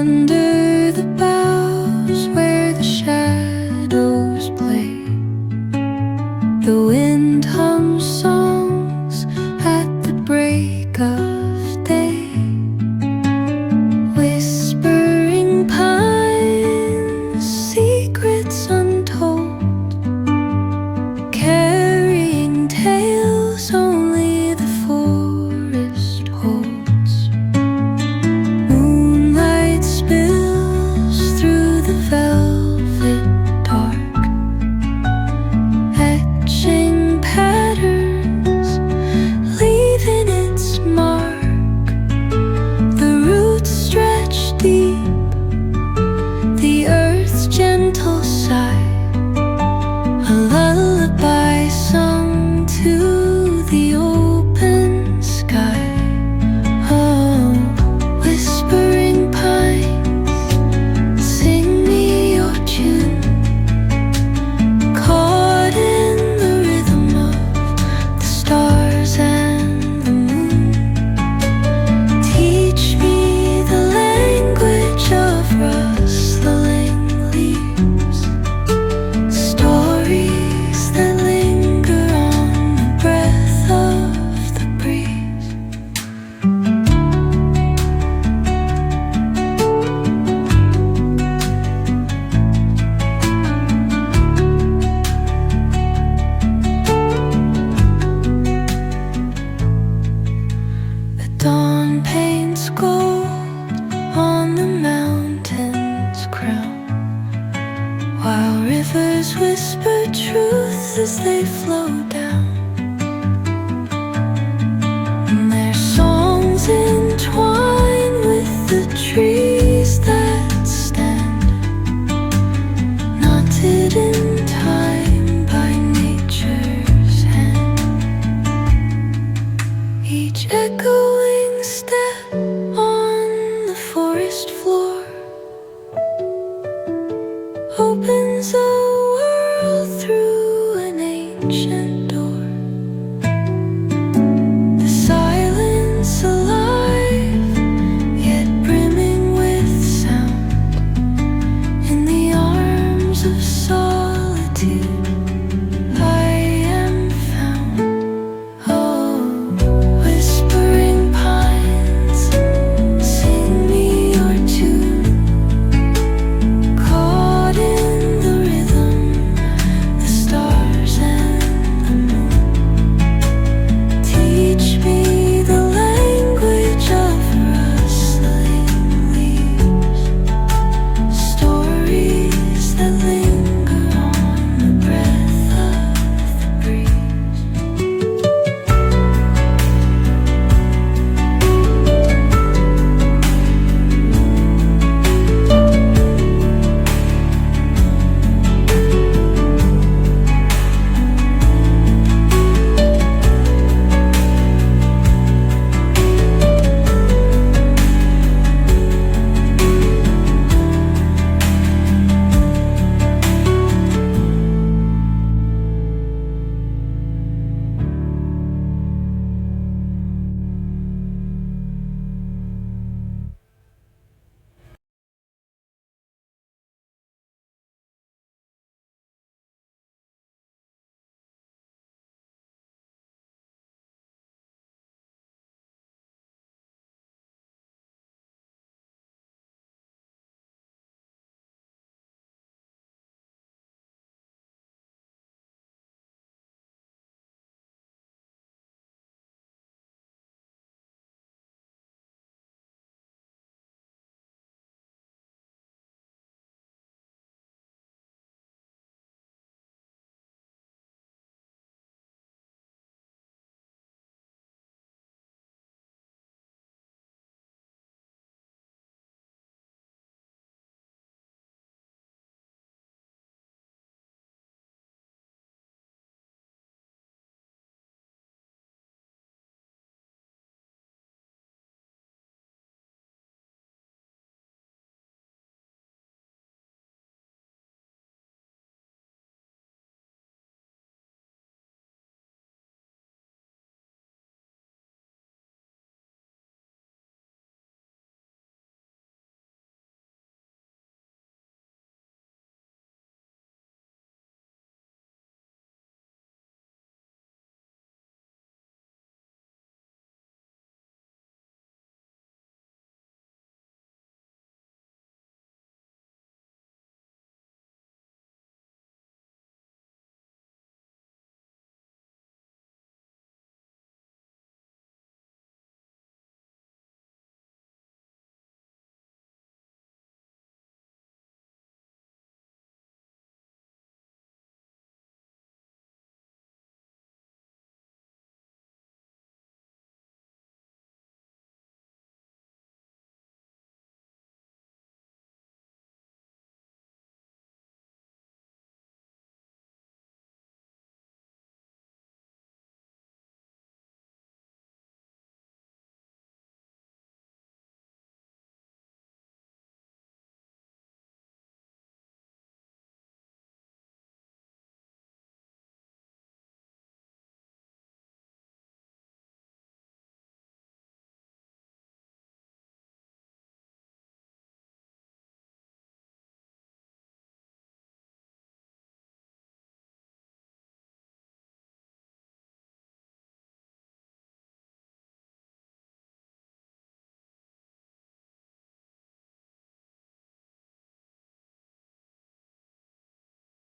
Under the boughs where the shadows play, the wind hums songs at the break of day. Whispering pines, secrets untold, carrying tales only the forest holds. Moonlight spills through the velvet dark, etching patterns, leaving its mark. The roots stretch deep, the earth's gentle sigh, a lullaby sung to the open sky. Oh, whispering pines, sing me your tune, caught in the rhythm of the stars and the moon. Teach me the language of rustling leaves, stories that linger on the breath of the breeze. The dawn paints gold on the mountain's crown, while rivers whisper truth as they flow down. And their songs entwine with the trees that stand, knotted in time by nature's hand. Each echoing step on the forest floor opens up